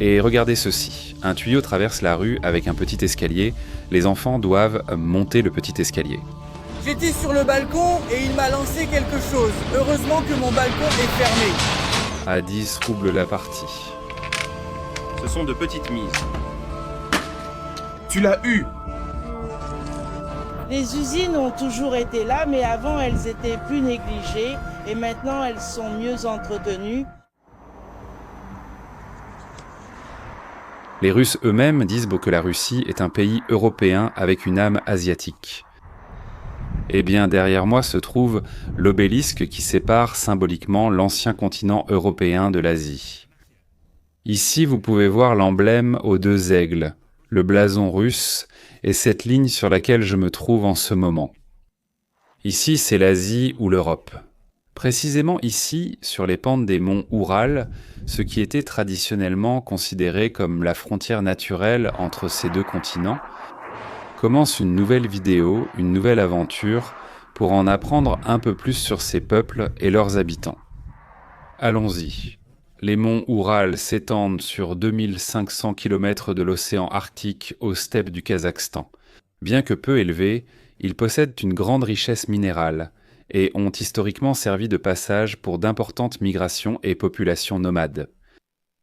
Et regardez ceci, un tuyau traverse la rue avec un petit escalier, les enfants doivent monter le petit escalier. J'étais sur le balcon et il m'a lancé quelque chose. Heureusement que mon balcon est fermé. À 10 roubles la partie. Ce sont de petites mises. Tu l'as eu. Les usines ont toujours été là, mais avant elles étaient plus négligées et maintenant elles sont mieux entretenues. Les Russes eux-mêmes disent que la Russie est un pays européen avec une âme asiatique. Eh bien, derrière moi se trouve l'obélisque qui sépare symboliquement l'ancien continent européen de l'Asie. Ici, vous pouvez voir l'emblème aux 2 aigles, le blason russe et cette ligne sur laquelle je me trouve en ce moment. Ici, c'est l'Asie ou l'Europe. Précisément ici, sur les pentes des monts Oural, ce qui était traditionnellement considéré comme la frontière naturelle entre ces 2 continents, commence une nouvelle vidéo, une nouvelle aventure, pour en apprendre un peu plus sur ces peuples et leurs habitants. Allons-y. Les monts Oural s'étendent sur 2500 km de l'océan Arctique aux steppes du Kazakhstan. Bien que peu élevés, ils possèdent une grande richesse minérale et ont historiquement servi de passage pour d'importantes migrations et populations nomades.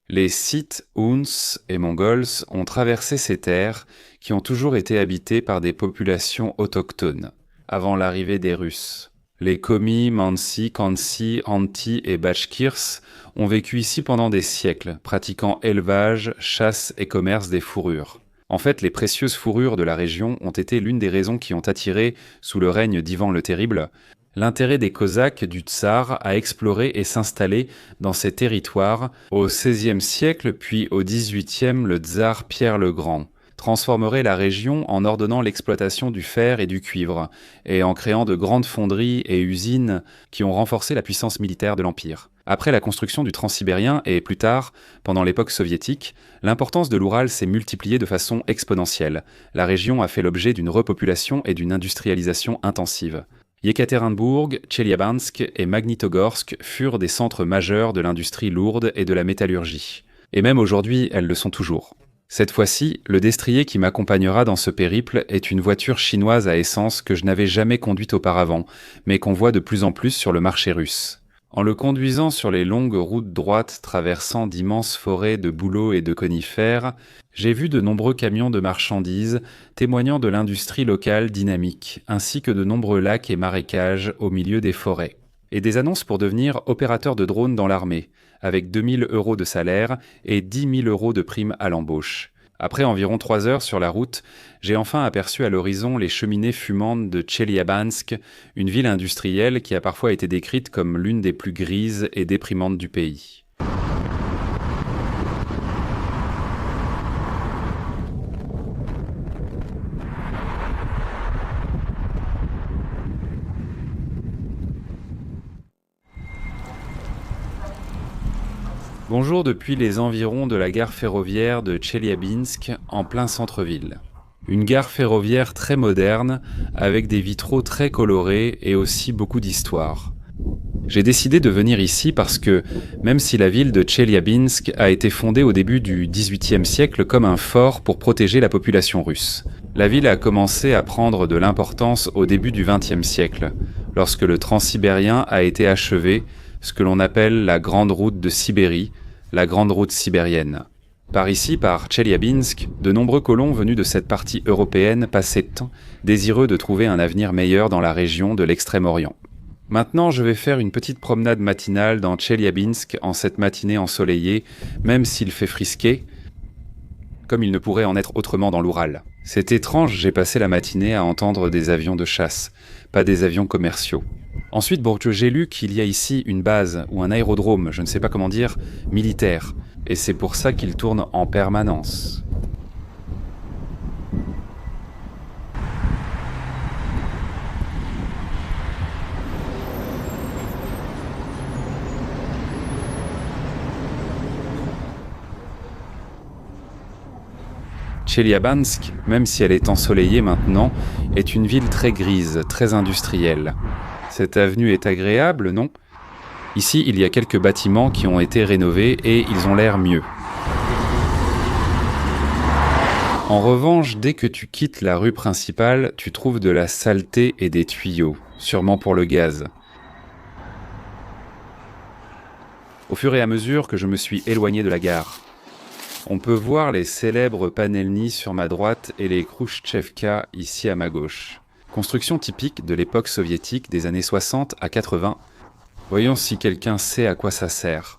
Les Scythes, Huns et Mongols ont traversé ces terres qui ont toujours été habitées par des populations autochtones, avant l'arrivée des Russes. Les Komi, Mansi, Khansi, Hanti et Bachkirs ont vécu ici pendant des siècles, pratiquant élevage, chasse et commerce des fourrures. En fait, les précieuses fourrures de la région ont été l'une des raisons qui ont attiré, sous le règne d'Ivan le Terrible, l'intérêt des Cosaques du Tsar à explorer et s'installer dans ces territoires. Au XVIe siècle, puis au XVIIIe, le tsar Pierre le Grand transformerait la région en ordonnant l'exploitation du fer et du cuivre, et en créant de grandes fonderies et usines qui ont renforcé la puissance militaire de l'Empire. Après la construction du Transsibérien et plus tard, pendant l'époque soviétique, l'importance de l'Oural s'est multipliée de façon exponentielle. La région a fait l'objet d'une repopulation et d'une industrialisation intensive. Yekaterinbourg, Tcheliabansk et Magnitogorsk furent des centres majeurs de l'industrie lourde et de la métallurgie. Et même aujourd'hui, elles le sont toujours. Cette fois-ci, le destrier qui m'accompagnera dans ce périple est une voiture chinoise à essence que je n'avais jamais conduite auparavant, mais qu'on voit de plus en plus sur le marché russe. En le conduisant sur les longues routes droites traversant d'immenses forêts de bouleaux et de conifères, j'ai vu de nombreux camions de marchandises témoignant de l'industrie locale dynamique, ainsi que de nombreux lacs et marécages au milieu des forêts. Et des annonces pour devenir opérateur de drone dans l'armée, avec 2 000 € de salaire et 10 000 € de prime à l'embauche. Après environ 3 heures sur la route, j'ai enfin aperçu à l'horizon les cheminées fumantes de Tcheliabansk, une ville industrielle qui a parfois été décrite comme l'une des plus grises et déprimantes du pays. Bonjour depuis les environs de la gare ferroviaire de Tcheliabinsk, en plein centre-ville. Une gare ferroviaire très moderne, avec des vitraux très colorés et aussi beaucoup d'histoire. J'ai décidé de venir ici parce que, même si la ville de Tcheliabinsk a été fondée au début du XVIIIe siècle comme un fort pour protéger la population russe, la ville a commencé à prendre de l'importance au début du XXe siècle, lorsque le Transsibérien a été achevé, ce que l'on appelle la Grande Route de Sibérie, la Grande Route sibérienne. Par ici, par Tcheliabinsk, de nombreux colons venus de cette partie européenne passaient temps, désireux de trouver un avenir meilleur dans la région de l'Extrême-Orient. Maintenant, je vais faire une petite promenade matinale dans Tcheliabinsk en cette matinée ensoleillée, même s'il fait frisquer, comme il ne pourrait en être autrement dans l'Oural. C'est étrange, j'ai passé la matinée à entendre des avions de chasse, pas des avions commerciaux. Ensuite, j'ai lu qu'il y a ici une base, ou un aérodrome, je ne sais pas comment dire, militaire, et c'est pour ça qu'il tourne en permanence. Tcheliabansk, même si elle est ensoleillée maintenant, est une ville très grise, très industrielle. Cette avenue est agréable, non ? Ici, il y a quelques bâtiments qui ont été rénovés et ils ont l'air mieux. En revanche, dès que tu quittes la rue principale, tu trouves de la saleté et des tuyaux, sûrement pour le gaz. Au fur et à mesure que je me suis éloigné de la gare, on peut voir les célèbres panelni sur ma droite et les Khrouchtchevka ici à ma gauche. Construction typique de l'époque soviétique des années 60 à 80. Voyons si quelqu'un sait à quoi ça sert.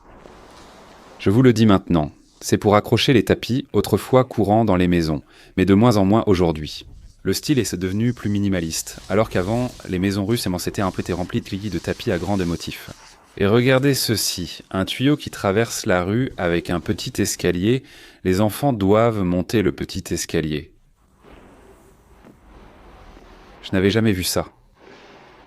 Je vous le dis maintenant, c'est pour accrocher les tapis, autrefois courants dans les maisons, mais de moins en moins aujourd'hui. Le style est devenu plus minimaliste, alors qu'avant, les maisons russes s'étaient un peu été remplies de lits de tapis à grands motifs. Et regardez ceci, un tuyau qui traverse la rue avec un petit escalier. Les enfants doivent monter le petit escalier. Je n'avais jamais vu ça.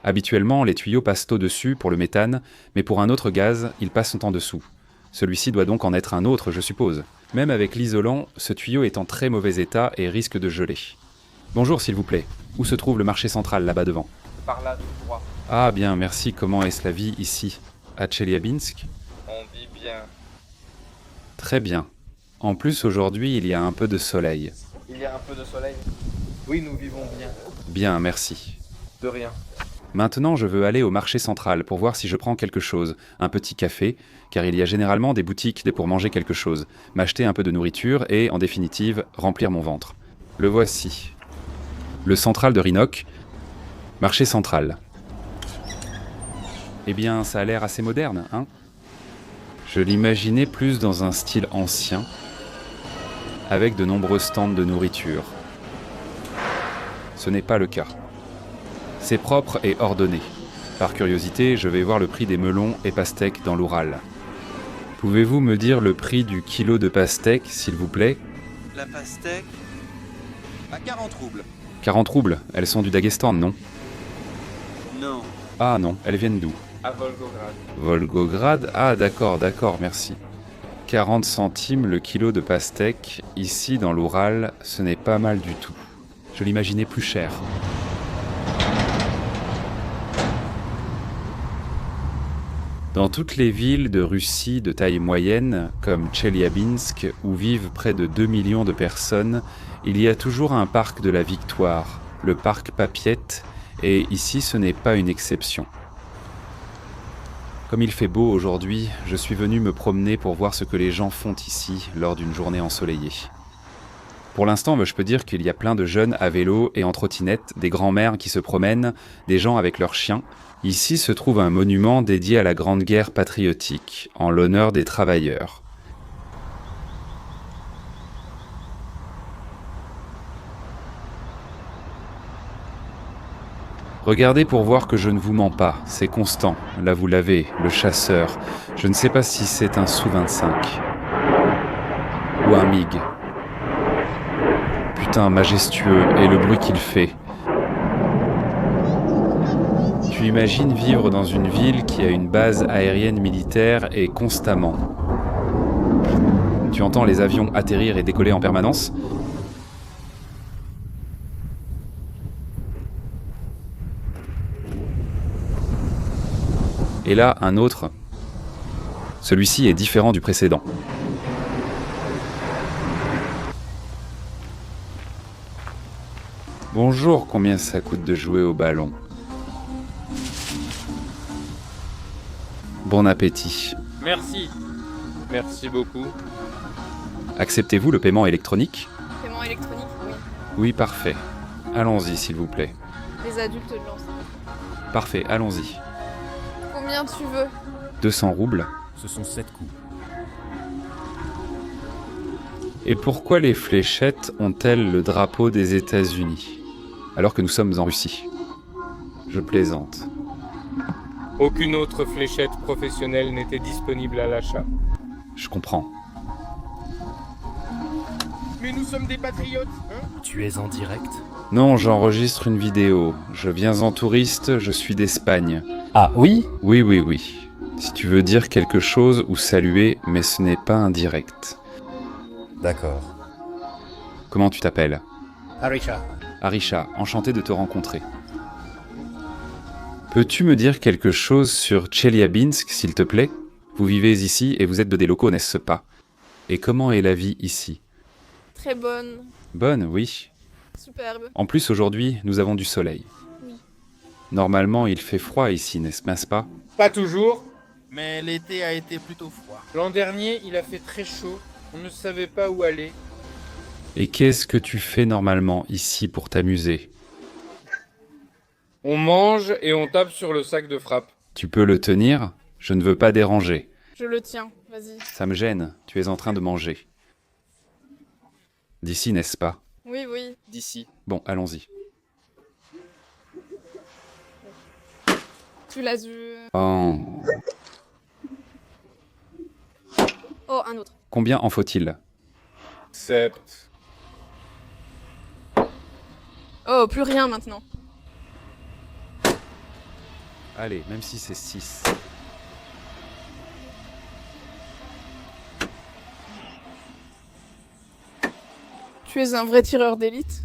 Habituellement, les tuyaux passent au-dessus pour le méthane, mais pour un autre gaz, ils passent en dessous. Celui-ci doit donc en être un autre, je suppose. Même avec l'isolant, ce tuyau est en très mauvais état et risque de geler. Bonjour s'il vous plaît, où se trouve le marché central là-bas devant? Par là, tout droit. Ah bien, merci, comment est-ce la vie ici? À Tcheliabinsk? On vit bien. Très bien. En plus, aujourd'hui, il y a un peu de soleil. Il y a un peu de soleil? Oui, nous vivons bien. Bien, merci. De rien. Maintenant, je veux aller au marché central pour voir si je prends quelque chose, un petit café, car il y a généralement des boutiques pour manger quelque chose, m'acheter un peu de nourriture et, en définitive, remplir mon ventre. Le voici. Le central de Rhinok, marché central. Eh bien, ça a l'air assez moderne, hein? Je l'imaginais plus dans un style ancien, avec de nombreux stands de nourriture. Ce n'est pas le cas. C'est propre et ordonné. Par curiosité, je vais voir le prix des melons et pastèques dans l'Oural. Pouvez-vous me dire le prix du kilo de pastèques, s'il vous plaît? La pastèque à 40 roubles. 40 roubles, elles sont du Daghestan, non? Non. Ah non, elles viennent d'où? À Volgograd. Volgograd? Ah d'accord, merci. 40 centimes le kilo de pastèques, ici dans l'Oural, ce n'est pas mal du tout. Je l'imaginais plus cher. Dans toutes les villes de Russie de taille moyenne, comme Tcheliabinsk, où vivent près de 2 millions de personnes, il y a toujours un parc de la Victoire, le parc Papiette, et ici ce n'est pas une exception. Comme il fait beau aujourd'hui, je suis venu me promener pour voir ce que les gens font ici lors d'une journée ensoleillée. Pour l'instant, je peux dire qu'il y a plein de jeunes à vélo et en trottinette, des grands-mères qui se promènent, des gens avec leurs chiens. Ici se trouve un monument dédié à la Grande Guerre patriotique, en l'honneur des travailleurs. Regardez pour voir que je ne vous mens pas, c'est Constant, là vous l'avez, le chasseur. Je ne sais pas si c'est un Sou-25 ou un MiG. Putain, majestueux, et le bruit qu'il fait. Tu imagines vivre dans une ville qui a une base aérienne militaire et constamment. Tu entends les avions atterrir et décoller en permanence. Et là, un autre. Celui-ci est différent du précédent. Bonjour, combien ça coûte de jouer au ballon? Bon appétit. Merci. Merci beaucoup. Acceptez-vous le paiement électronique? Paiement électronique, oui. Oui, parfait. Allons-y, s'il vous plaît. Les adultes de lancent. Parfait, allons-y. Combien tu veux? 200 roubles. Ce sont 7 coups. Et pourquoi les fléchettes ont-elles le drapeau des États-Unis, alors que nous sommes en Russie? Je plaisante. Aucune autre fléchette professionnelle n'était disponible à l'achat. Je comprends. Mais nous sommes des patriotes, hein? Tu es en direct? Non, j'enregistre une vidéo. Je viens en touriste, je suis d'Espagne. Ah oui? Oui. Si tu veux dire quelque chose ou saluer, mais ce n'est pas un direct. D'accord. Comment tu t'appelles? Arisha. Arisha, enchanté de te rencontrer. Peux-tu me dire quelque chose sur Tcheliabinsk, s'il te plaît? Vous vivez ici et vous êtes de des locaux, n'est-ce pas? Et comment est la vie ici? Très bonne. Bonne, oui. Superbe. En plus, aujourd'hui, nous avons du soleil. Oui. Normalement, il fait froid ici, n'est-ce pas? Pas toujours. Mais l'été a été plutôt froid. L'an dernier, il a fait très chaud. On ne savait pas où aller. Et qu'est-ce que tu fais normalement ici pour t'amuser? On mange et on tape sur le sac de frappe. Tu peux le tenir? Je ne veux pas déranger. Je le tiens, vas-y. Ça me gêne, tu es en train de manger. D'ici, n'est-ce pas? Oui, oui. D'ici. Bon, allons-y. Tu l'as vu. Oh. Oh, un autre. Combien en faut-il? 7. Oh, plus rien maintenant. Allez, même si c'est 6. Tu es un vrai tireur d'élite.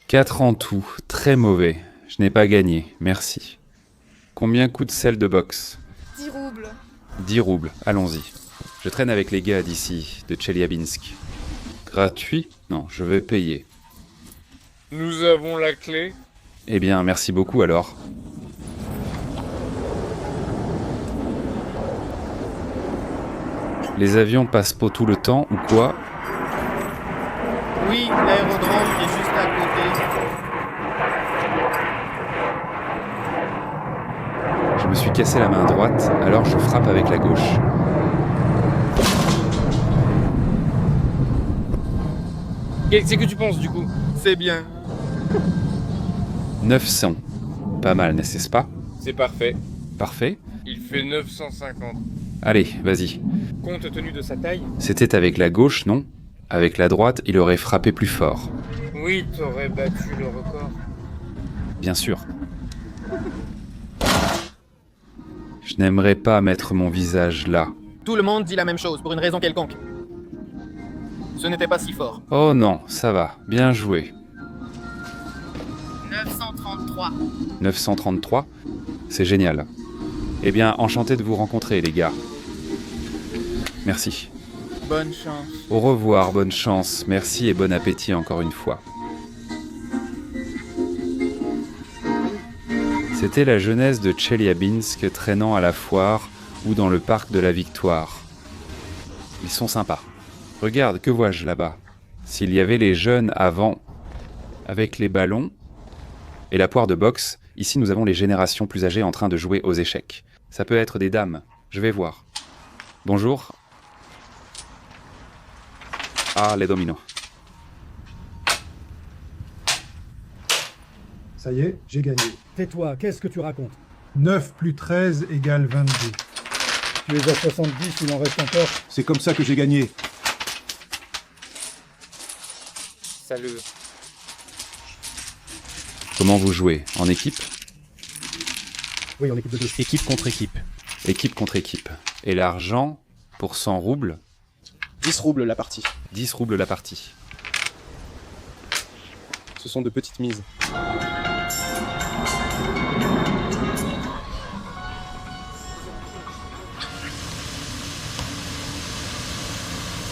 4 en tout, très mauvais. Je n'ai pas gagné, merci. Combien coûte celle de boxe? 10 roubles. 10 roubles, allons-y. Je traîne avec les gars d'ici, de Tcheliabinsk. Gratuit? Non, je vais payer. Nous avons la clé. Eh bien, merci beaucoup alors. Les avions passent pas tout le temps ou quoi? Oui, l'aérodrome est juste à côté. Je me suis cassé la main droite, alors je frappe avec la gauche. Qu'est-ce que tu penses du coup? C'est bien. 900. Pas mal, n'est-ce pas? C'est parfait. Parfait. Il fait 950. Allez, vas-y. Compte tenu de sa taille? C'était avec la gauche, non? Avec la droite, il aurait frappé plus fort. Oui, t'aurais battu le record. Bien sûr. Je n'aimerais pas mettre mon visage là. Tout le monde dit la même chose, pour une raison quelconque. Ce n'était pas si fort. Oh non, ça va. Bien joué. 933. 933? C'est génial. Eh bien, enchanté de vous rencontrer, les gars. Merci. Bonne chance. Au revoir, bonne chance, merci et bon appétit encore une fois. C'était la jeunesse de Tcheliabinsk traînant à la foire ou dans le parc de la Victoire. Ils sont sympas. Regarde, que vois-je là-bas? S'il y avait les jeunes avant, avec les ballons et la poire de boxe, ici nous avons les générations plus âgées en train de jouer aux échecs. Ça peut être des dames, je vais voir. Bonjour. Ah, les dominos. Ça y est, j'ai gagné. Tais-toi, qu'est-ce que tu racontes? 9 plus 13 égale 22. Tu es à 70, il en reste encore. C'est comme ça que j'ai gagné. Salut. Comment vous jouez? En équipe? Oui, en équipe de deux. Équipe contre équipe. Équipe contre équipe. Et l'argent, pour 100 roubles? 10 roubles la partie. 10 roubles la partie. Ce sont de petites mises.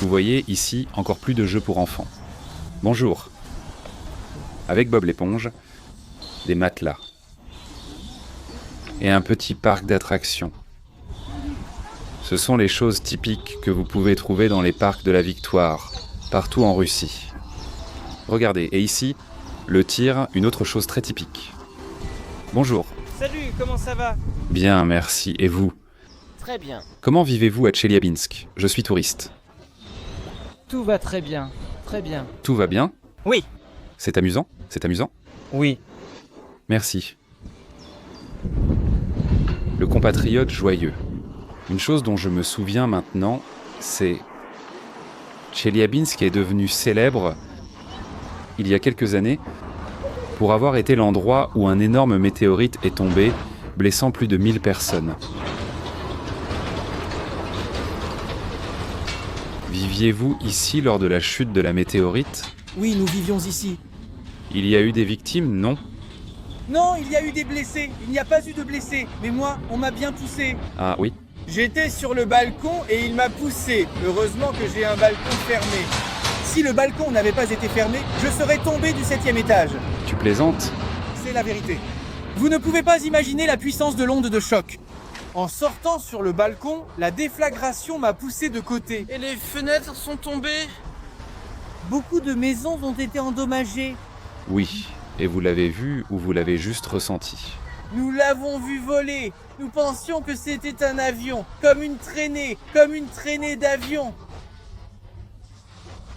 Vous voyez ici encore plus de jeux pour enfants. Bonjour. Avec Bob l'éponge, des matelas. Et un petit parc d'attractions. Ce sont les choses typiques que vous pouvez trouver dans les parcs de la Victoire, partout en Russie. Regardez, et ici, le tir, une autre chose très typique. Bonjour. Salut, comment ça va? Bien, merci. Et vous? Très bien. Comment vivez-vous à Tcheliabinsk? Je suis touriste. Tout va très bien. Très bien. Tout va bien? Oui. C'est amusant? C'est amusant? Oui. Merci. Le compatriote joyeux. Une chose dont je me souviens maintenant, c'est... Tcheliabinsk est devenu célèbre, il y a quelques années, pour avoir été l'endroit où un énorme météorite est tombé, blessant plus de 1000 personnes. Viviez-vous ici lors de la chute de la météorite? Oui, nous vivions ici. Il y a eu des victimes, non? Non, il y a eu des blessés. Il n'y a pas eu de blessés. Mais moi, on m'a bien poussé. Ah oui? J'étais sur le balcon et il m'a poussé. Heureusement que j'ai un balcon fermé. Si le balcon n'avait pas été fermé, je serais tombé du 7e étage. Tu plaisantes? C'est la vérité. Vous ne pouvez pas imaginer la puissance de l'onde de choc. En sortant sur le balcon, la déflagration m'a poussé de côté. Et les fenêtres sont tombées? Beaucoup de maisons ont été endommagées. Oui. Et vous l'avez vu ou vous l'avez juste ressenti? Nous l'avons vu voler. Nous pensions que c'était un avion, comme une traînée d'avion.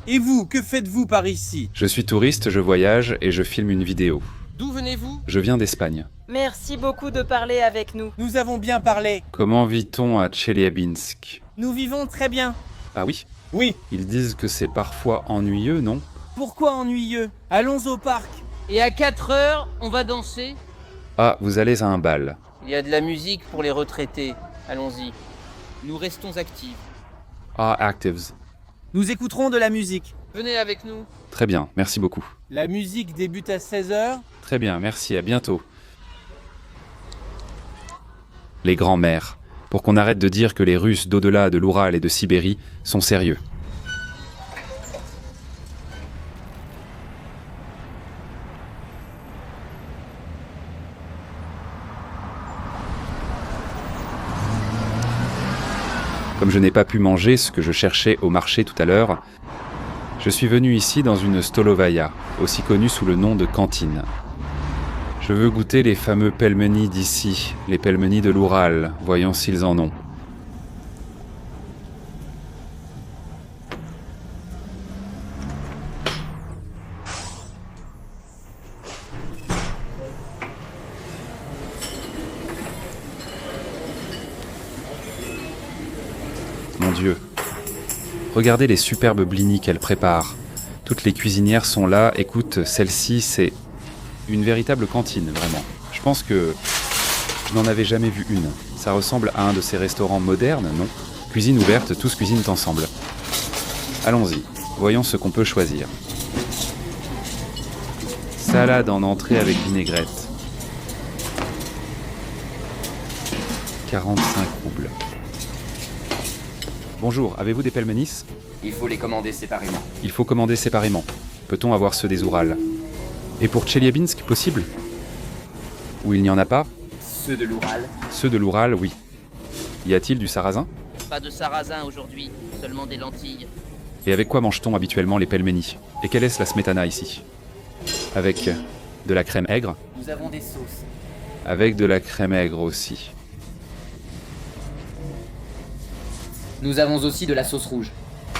Et vous, que faites-vous par ici? Je suis touriste, je voyage et je filme une vidéo. D'où venez-vous? Je viens d'Espagne. Merci beaucoup de parler avec nous. Nous avons bien parlé. Comment vit-on à Tcheliabinsk? Nous vivons très bien. Ah oui? Oui. Ils disent que c'est parfois ennuyeux, non? Pourquoi ennuyeux? Allons au parc. Et à 4 heures, on va danser? Ah, vous allez à un bal. Il y a de la musique pour les retraités. Allons-y. Nous restons actifs. Ah, actives. Nous écouterons de la musique. Venez avec nous. Très bien, merci beaucoup. La musique débute à 16h. Très bien, merci, à bientôt. Les grands-mères. Pour qu'on arrête de dire que les Russes d'au-delà de l'Oural et de Sibérie sont sérieux. Comme je n'ai pas pu manger ce que je cherchais au marché tout à l'heure, je suis venu ici dans une stolovaya, aussi connue sous le nom de cantine. Je veux goûter les fameux pelmeni d'ici, les pelmeni de l'Oural, voyons s'ils en ont. Mon Dieu. Regardez les superbes blinis qu'elle prépare. Toutes les cuisinières sont là. Écoute, celle-ci, c'est une véritable cantine, vraiment. Je pense que je n'en avais jamais vu une. Ça ressemble à un de ces restaurants modernes, non? Cuisine ouverte, tous cuisinent ensemble. Allons-y, voyons ce qu'on peut choisir. Salade en entrée avec vinaigrette. 45 roubles. Bonjour, avez-vous des pelmenis? Il faut les commander séparément. Il faut commander séparément. Peut-on avoir ceux des Oural? Et pour Tcheliabinsk, possible? Ou il n'y en a pas? Ceux de l'Oural? Ceux de l'Oural, oui. Y a-t-il du sarrasin? Pas de sarrasin aujourd'hui, seulement des lentilles. Et avec quoi mange-t-on habituellement les pelmenis? Et quelle est la smetana ici? Avec de la crème aigre? Nous avons des sauces. Avec de la crème aigre aussi. Nous avons aussi de la sauce rouge.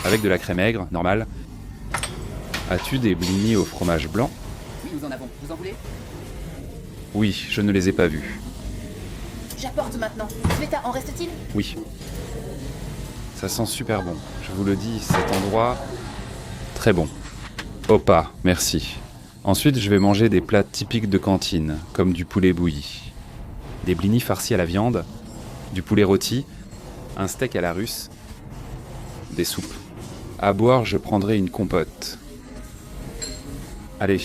Avec de la crème aigre, normal. As-tu des blinis au fromage blanc? Oui, nous en avons. Vous en voulez? Oui, je ne les ai pas vus. J'apporte maintenant. Sveta, en reste-t-il? Oui. Ça sent super bon. Je vous le dis, cet endroit... Très bon. Opa, merci. Ensuite, je vais manger des plats typiques de cantine, comme du poulet bouilli. Des blinis farcis à la viande, du poulet rôti, un steak à la russe, des soupes. À boire, je prendrai une compote. Allez.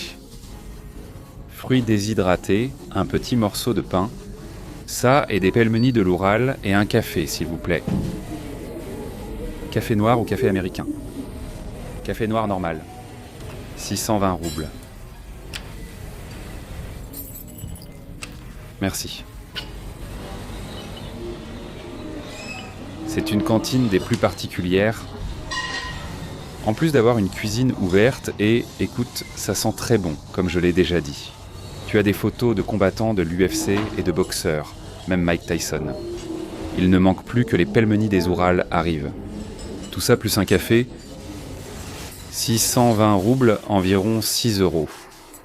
Fruits déshydratés, un petit morceau de pain, ça et des pelmenis de l'Oural et un café, s'il vous plaît. Café noir ou café américain? Café noir normal. 620 roubles. Merci. C'est une cantine des plus particulières. En plus d'avoir une cuisine ouverte et, écoute, ça sent très bon, comme je l'ai déjà dit. Tu as des photos de combattants de l'UFC et de boxeurs, même Mike Tyson. Il ne manque plus que les pelmenis des Oural arrivent. Tout ça plus un café, 620 roubles, environ 6 €.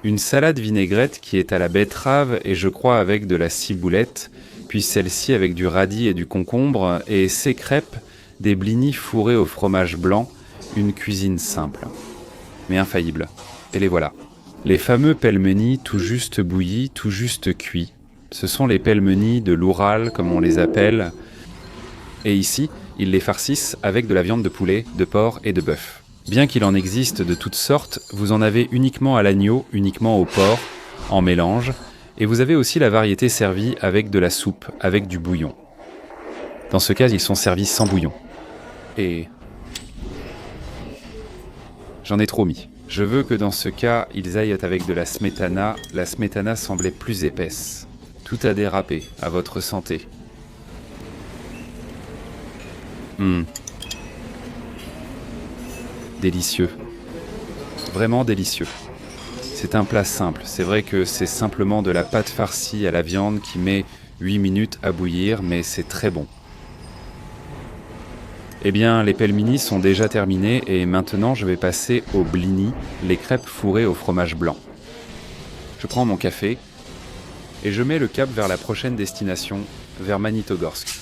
Une salade vinaigrette qui est à la betterave et je crois avec de la ciboulette, puis celle-ci avec du radis et du concombre, et ces crêpes, des blinis fourrés au fromage blanc, une cuisine simple, mais infaillible. Et les voilà. Les fameux pelmenis tout juste bouillis, tout juste cuits. Ce sont les pelmenis de l'Oural, comme on les appelle. Et ici, ils les farcissent avec de la viande de poulet, de porc et de bœuf. Bien qu'il en existe de toutes sortes, vous en avez uniquement à l'agneau, uniquement au porc, en mélange, et vous avez aussi la variété servie avec de la soupe, avec du bouillon. Dans ce cas, ils sont servis sans bouillon. Et J'en ai trop mis. Je veux que dans ce cas, ils aillent avec de la smétana. La smétana semblait plus épaisse. Tout a dérapé, à votre santé. Délicieux. Vraiment délicieux. C'est un plat simple. C'est vrai que c'est simplement de la pâte farcie à la viande qui met 8 minutes à bouillir, mais c'est très bon. Eh bien, les pelmini sont déjà terminés et maintenant je vais passer au blini, les crêpes fourrées au fromage blanc. Je prends mon café et je mets le cap vers la prochaine destination, vers Magnitogorsk.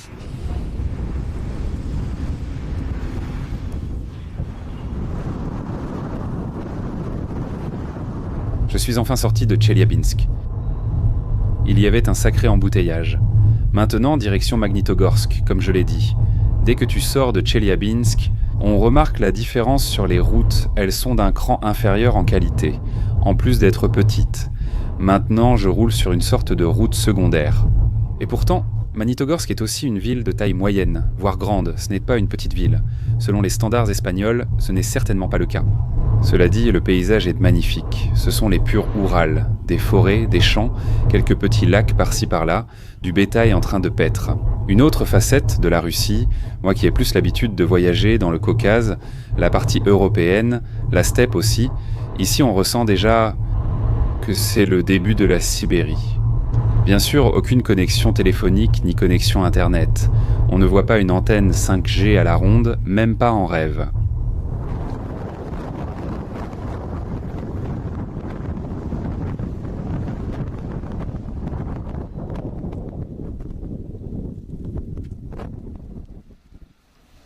Je suis enfin sorti de Tcheliabinsk. Il y avait un sacré embouteillage. Maintenant, direction Magnitogorsk, comme je l'ai dit. Dès que tu sors de Tcheliabinsk, on remarque la différence sur les routes. Elles sont d'un cran inférieur en qualité, en plus d'être petites. Maintenant, je roule sur une sorte de route secondaire. Et pourtant, Magnitogorsk est aussi une ville de taille moyenne, voire grande. Ce n'est pas une petite ville. Selon les standards espagnols, ce n'est certainement pas le cas. Cela dit, le paysage est magnifique. Ce sont les purs Oural, des forêts, des champs, quelques petits lacs par-ci par-là, du bétail en train de paître. Une autre facette de la Russie, moi qui ai plus l'habitude de voyager dans le Caucase, la partie européenne, la steppe aussi, ici on ressent déjà que c'est le début de la Sibérie. Bien sûr, aucune connexion téléphonique ni connexion internet. On ne voit pas une antenne 5G à la ronde, même pas en rêve.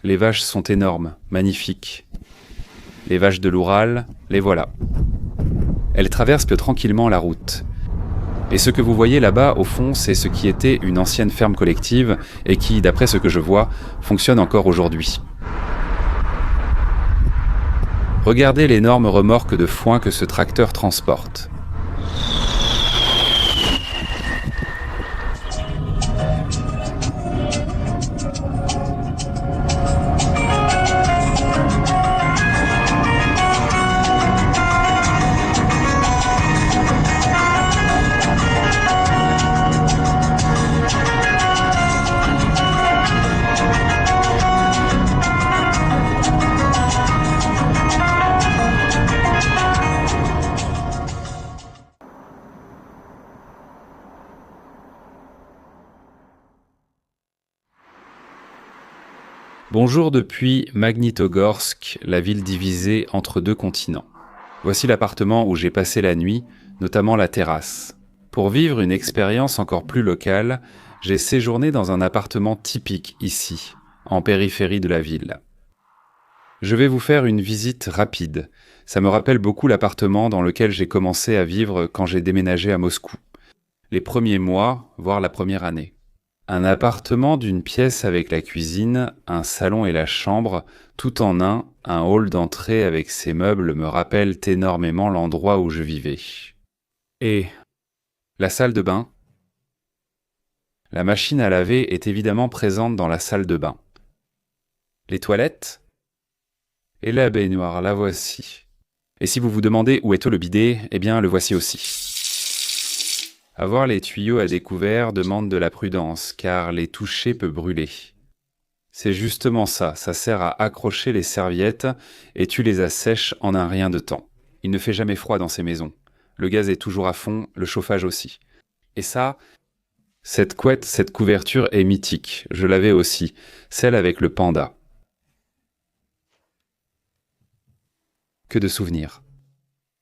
Les vaches sont énormes, magnifiques. Les vaches de l'Oural, les voilà. Elles traversent tranquillement la route. Et ce que vous voyez là-bas, au fond, c'est ce qui était une ancienne ferme collective et qui, d'après ce que je vois, fonctionne encore aujourd'hui. Regardez l'énorme remorque de foin que ce tracteur transporte. Bonjour depuis Magnitogorsk, la ville divisée entre deux continents. Voici l'appartement où j'ai passé la nuit, notamment la terrasse. Pour vivre une expérience encore plus locale, j'ai séjourné dans un appartement typique ici, en périphérie de la ville. Je vais vous faire une visite rapide. Ça me rappelle beaucoup l'appartement dans lequel j'ai commencé à vivre quand j'ai déménagé à Moscou. Les premiers mois, voire la première année. Un appartement d'une pièce avec la cuisine, un salon et la chambre, tout en un hall d'entrée avec ses meubles me rappellent énormément l'endroit où je vivais. Et la salle de bain? La machine à laver est évidemment présente dans la salle de bain. Les toilettes? Et la baignoire, la voici. Et si vous vous demandez où est le bidet, eh bien le voici aussi. Avoir les tuyaux à découvert demande de la prudence, car les toucher peut brûler. C'est justement ça, ça sert à accrocher les serviettes et tu les assèches en un rien de temps. Il ne fait jamais froid dans ces maisons. Le gaz est toujours à fond, le chauffage aussi. Et ça, cette couette, cette couverture est mythique. Je l'avais aussi, celle avec le panda. Que de souvenirs.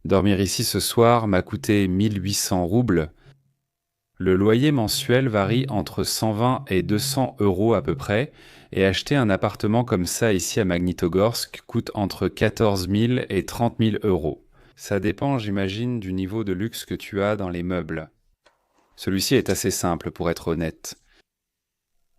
Dormir ici ce soir m'a coûté 1800 roubles. Le loyer mensuel varie entre 120 et 200 € à peu près, et acheter un appartement comme ça ici à Magnitogorsk coûte entre 14 000 et 30 000 €. Ça dépend, j'imagine, du niveau de luxe que tu as dans les meubles. Celui-ci est assez simple, pour être honnête.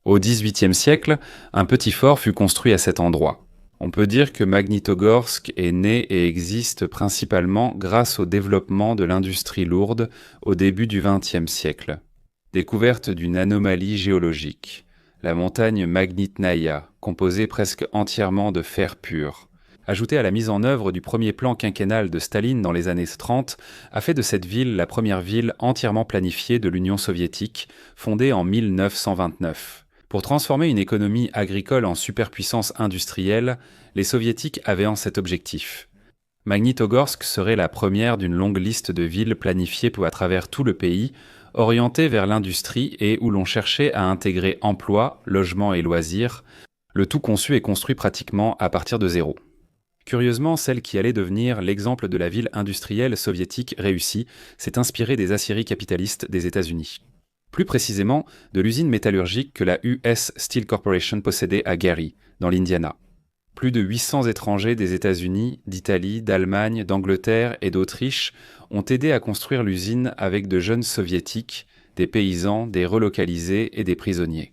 Au XVIIIe siècle, un petit fort fut construit à cet endroit. On peut dire que Magnitogorsk est né et existe principalement grâce au développement de l'industrie lourde au début du XXe siècle. Découverte d'une anomalie géologique, la montagne Magnitnaya, composée presque entièrement de fer pur. ajoutée à la mise en œuvre du premier plan quinquennal de Staline dans les années 30, a fait de cette ville la première ville entièrement planifiée de l'Union soviétique, fondée en 1929. Pour transformer une économie agricole en superpuissance industrielle, les soviétiques avaient en cet objectif. Magnitogorsk serait la première d'une longue liste de villes planifiées à travers tout le pays, orientées vers l'industrie et où l'on cherchait à intégrer emploi, logement et loisirs, le tout conçu et construit pratiquement à partir de zéro. Curieusement, celle qui allait devenir l'exemple de la ville industrielle soviétique réussie s'est inspirée des aciéries capitalistes des États-Unis. Plus précisément, de l'usine métallurgique que la US Steel Corporation possédait à Gary, dans l'Indiana. Plus de 800 étrangers des États-Unis, d'Italie, d'Allemagne, d'Angleterre et d'Autriche ont aidé à construire l'usine avec de jeunes soviétiques, des paysans, des relocalisés et des prisonniers.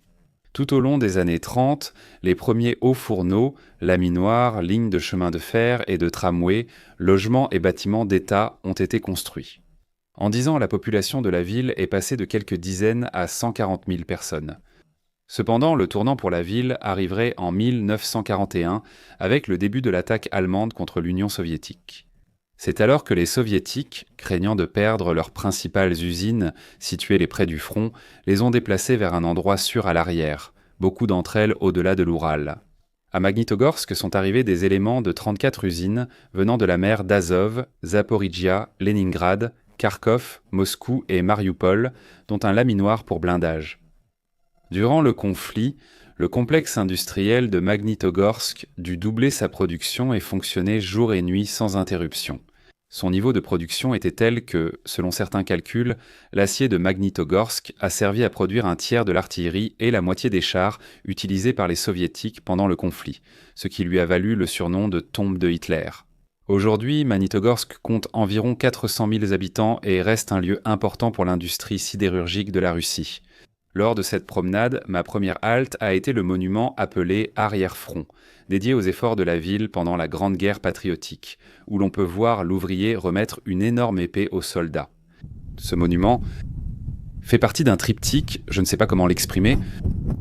Tout au long des années 30, les premiers hauts fourneaux, laminoirs, lignes de chemin de fer et de tramway, logements et bâtiments d'État ont été construits. En 10 ans, la population de la ville est passée de quelques dizaines à 140 000 personnes. Cependant, le tournant pour la ville arriverait en 1941 avec le début de l'attaque allemande contre l'Union soviétique. C'est alors que les soviétiques, craignant de perdre leurs principales usines, situées les près du front, les ont déplacées vers un endroit sûr à l'arrière, beaucoup d'entre elles au-delà de l'Oural. À Magnitogorsk sont arrivés des éléments de 34 usines venant de la mer d'Azov, Zaporijia, Leningrad, Kharkov, Moscou et Mariupol, dont un laminoir pour blindage. Durant le conflit, le complexe industriel de Magnitogorsk dut doubler sa production et fonctionner jour et nuit sans interruption. Son niveau de production était tel que, selon certains calculs, l'acier de Magnitogorsk a servi à produire un tiers de l'artillerie et la moitié des chars utilisés par les soviétiques pendant le conflit, ce qui lui a valu le surnom de tombe de Hitler. Aujourd'hui, Magnitogorsk compte environ 400 000 habitants et reste un lieu important pour l'industrie sidérurgique de la Russie. Lors de cette promenade, ma première halte a été le monument appelé Arrière-Front, dédié aux efforts de la ville pendant la Grande Guerre patriotique, où l'on peut voir l'ouvrier remettre une énorme épée aux soldats. Ce monument fait partie d'un triptyque, je ne sais pas comment l'exprimer,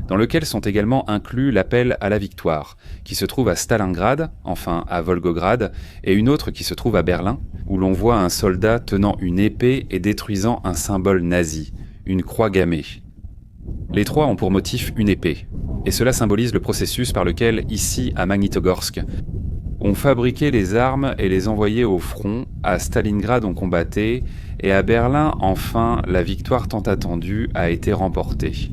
dans lequel sont également inclus l'appel à la victoire, qui se trouve à Stalingrad, enfin à Volgograd, et une autre qui se trouve à Berlin, où l'on voit un soldat tenant une épée et détruisant un symbole nazi, une croix gammée. Les trois ont pour motif une épée, et cela symbolise le processus par lequel, ici à Magnitogorsk, on fabriquait les armes et les envoyait au front, à Stalingrad on combattait, et à Berlin, enfin, la victoire tant attendue a été remportée.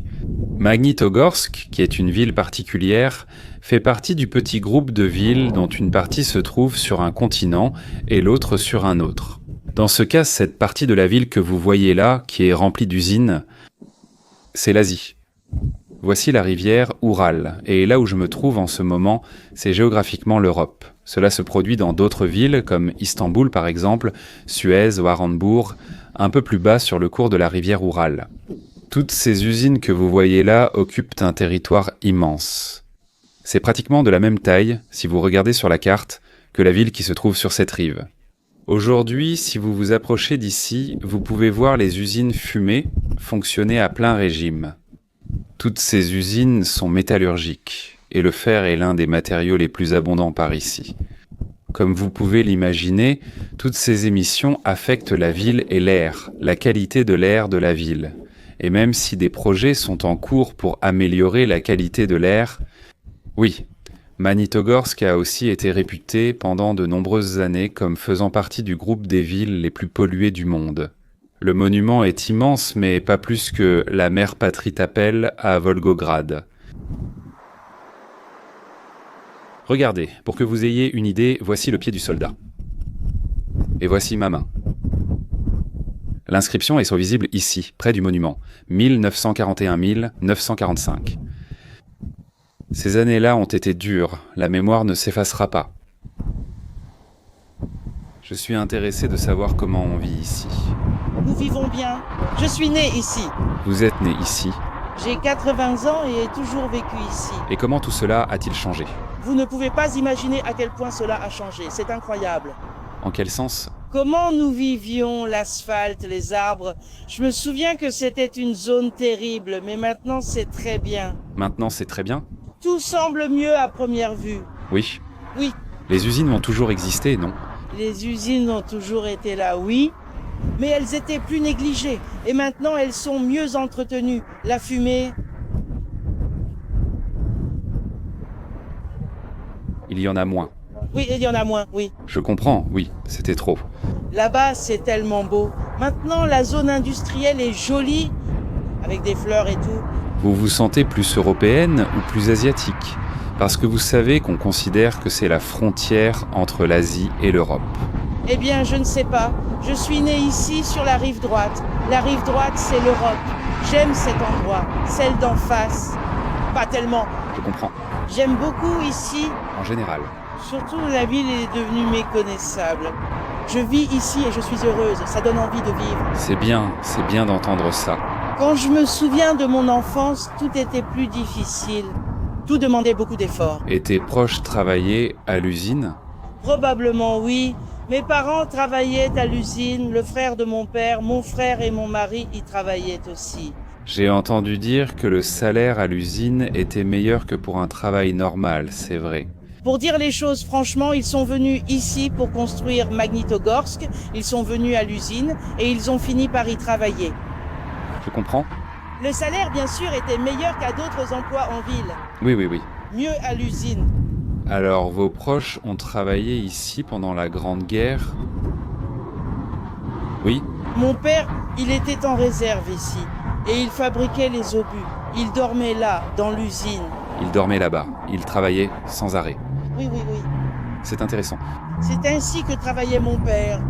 Magnitogorsk, qui est une ville particulière, fait partie du petit groupe de villes dont une partie se trouve sur un continent et l'autre sur un autre. Dans ce cas, cette partie de la ville que vous voyez là, qui est remplie d'usines, c'est l'Asie. Voici la rivière Oural, et là où je me trouve en ce moment, c'est géographiquement l'Europe. Cela se produit dans d'autres villes, comme Istanbul par exemple, Suez ou Orenbourg, un peu plus bas sur le cours de la rivière Oural. Toutes ces usines que vous voyez là occupent un territoire immense. C'est pratiquement de la même taille, si vous regardez sur la carte, que la ville qui se trouve sur cette rive. Aujourd'hui, si vous vous approchez d'ici, vous pouvez voir les usines fumées fonctionner à plein régime. Toutes ces usines sont métallurgiques, et le fer est l'un des matériaux les plus abondants par ici. Comme vous pouvez l'imaginer, toutes ces émissions affectent la ville et l'air, la qualité de l'air de la ville. Et même si des projets sont en cours pour améliorer la qualité de l'air, oui, Magnitogorsk a aussi été réputé pendant de nombreuses années comme faisant partie du groupe des villes les plus polluées du monde. Le monument est immense, mais pas plus que la mère patrie t'appelle à Volgograd. Regardez, pour que vous ayez une idée, voici le pied du soldat. Et voici ma main. L'inscription est visible ici, près du monument, 1941-1945. Ces années-là ont été dures, la mémoire ne s'effacera pas. Je suis intéressé de savoir comment on vit ici. Nous vivons bien. Je suis né ici. Vous êtes né ici. J'ai 80 ans et ai toujours vécu ici. Et comment tout cela a-t-il changé? Vous ne pouvez pas imaginer à quel point cela a changé. C'est incroyable. En quel sens? Comment nous vivions, l'asphalte, les arbres. Je me souviens que c'était une zone terrible, mais maintenant c'est très bien. Maintenant c'est très bien? Tout semble mieux à première vue. Oui. Oui, Les usines ont toujours existé, non? Les usines ont toujours été là, oui, mais elles étaient plus négligées. Et maintenant, elles sont mieux entretenues. La fumée... Il y en a moins. Oui, il y en a moins, oui. Je comprends, oui, c'était trop. Là-bas, c'est tellement beau. Maintenant, la zone industrielle est jolie, avec des fleurs et tout. Vous vous sentez plus européenne ou plus asiatique? Parce que vous savez qu'on considère que c'est la frontière entre l'Asie et l'Europe. Eh bien, je ne sais pas. Je suis né ici, sur la rive droite. La rive droite, c'est l'Europe. J'aime cet endroit, celle d'en face. Pas tellement. Je comprends. J'aime beaucoup ici. En général. Surtout, la ville est devenue méconnaissable. Je vis ici et je suis heureuse. Ça donne envie de vivre. C'est bien d'entendre ça. Quand je me souviens de mon enfance, tout était plus difficile. Tout demandait beaucoup d'efforts. Et tes proches travaillaient à l'usine? Probablement oui. Mes parents travaillaient à l'usine, le frère de mon père, mon frère et mon mari y travaillaient aussi. J'ai entendu dire que le salaire à l'usine était meilleur que pour un travail normal, c'est vrai. Pour dire les choses franchement, ils sont venus ici pour construire Magnitogorsk, ils sont venus à l'usine et ils ont fini par y travailler. Je comprends. Le salaire, bien sûr, était meilleur qu'à d'autres emplois en ville. Oui. Mieux à l'usine. Alors, vos proches ont travaillé ici pendant la Grande Guerre? Oui? Mon père, il était en réserve ici. Et il fabriquait les obus. Il dormait là, dans l'usine. Il dormait là-bas. Il travaillait sans arrêt. Oui. C'est intéressant. C'est ainsi que travaillait mon père.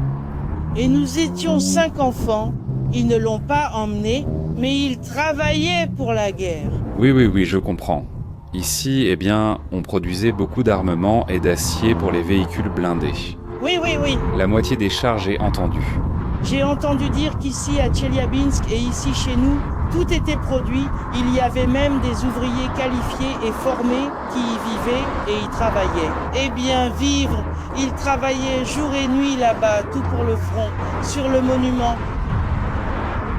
Et nous étions 5 enfants. Ils ne l'ont pas emmené, mais ils travaillaient pour la guerre. Oui, je comprends. Ici, eh bien, on produisait beaucoup d'armements et d'acier pour les véhicules blindés. Oui. La moitié des charges est entendue. J'ai entendu dire qu'ici, à Tcheliabinsk et ici chez nous, tout était produit. Il y avait même des ouvriers qualifiés et formés qui y vivaient et y travaillaient. Eh bien, vivre, ils travaillaient jour et nuit là-bas, tout pour le front, sur le monument.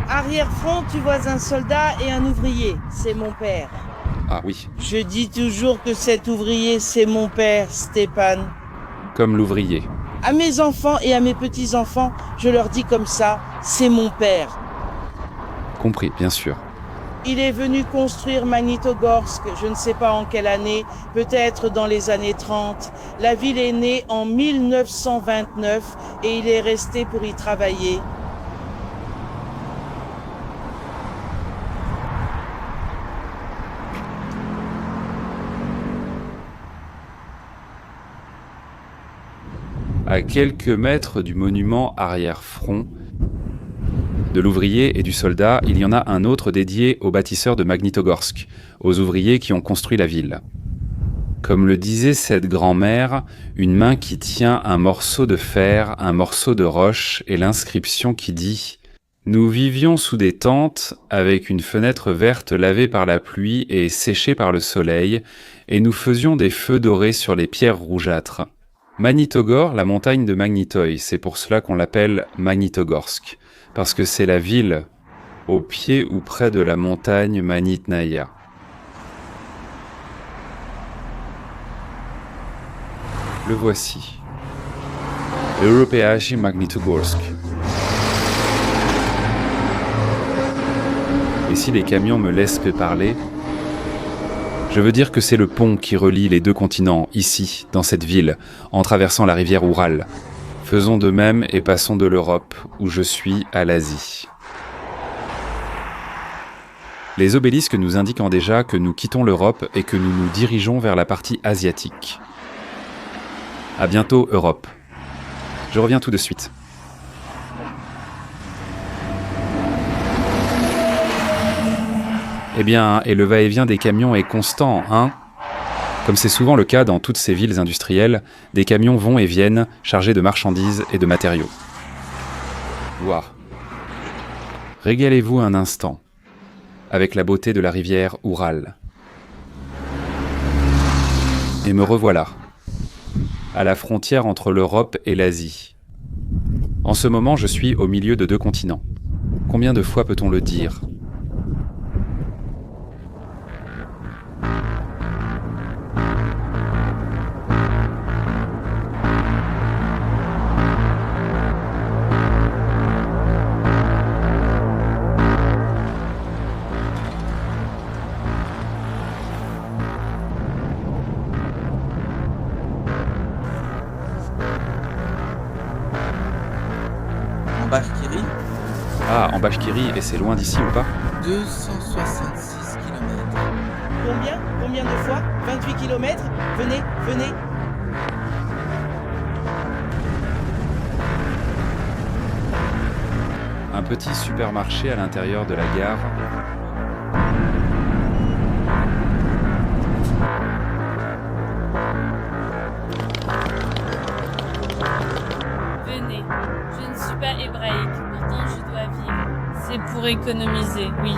Arrière-front, tu vois un soldat et un ouvrier. C'est mon père. Ah oui. Je dis toujours que cet ouvrier, c'est mon père, Stéphane. Comme l'ouvrier. À mes enfants et à mes petits-enfants, je leur dis comme ça, c'est mon père. Compris, bien sûr. Il est venu construire Magnitogorsk, je ne sais pas en quelle année, peut-être dans les années 30. La ville est née en 1929 et il est resté pour y travailler. À quelques mètres du monument arrière-front, de l'ouvrier et du soldat, il y en a un autre dédié aux bâtisseurs de Magnitogorsk, aux ouvriers qui ont construit la ville. Comme le disait cette grand-mère, une main qui tient un morceau de fer, un morceau de roche et l'inscription qui dit « Nous vivions sous des tentes avec une fenêtre verte lavée par la pluie et séchée par le soleil, et nous faisions des feux dorés sur les pierres rougeâtres. » Magnitogor, la montagne de Magnitoï, c'est pour cela qu'on l'appelle Magnitogorsk, parce que c'est la ville au pied ou près de la montagne Magnitnaïa. Le voici. Europeachi Magnitogorsk. Et si les camions me laissent parler, je veux dire que c'est le pont qui relie les deux continents, ici, dans cette ville, en traversant la rivière Oural. Faisons de même et passons de l'Europe, où je suis, à l'Asie. Les obélisques nous indiquant déjà que nous quittons l'Europe et que nous nous dirigeons vers la partie asiatique. À bientôt, Europe. Je reviens tout de suite. Eh bien, et le va-et-vient des camions est constant, hein? Comme c'est souvent le cas dans toutes ces villes industrielles, des camions vont et viennent, chargés de marchandises et de matériaux. Waouh! Régalez-vous un instant, avec la beauté de la rivière Oural. Et me revoilà, à la frontière entre l'Europe et l'Asie. En ce moment, je suis au milieu de deux continents. Combien de fois peut-on le dire ? Ah, en Bashkiri, et c'est loin d'ici ou pas? 266 km. Combien de fois? 28 km? Venez. Un petit supermarché à l'intérieur de la gare. Venez, je ne suis pas hébraïque, pourtant je dois vivre. C'est pour économiser, oui.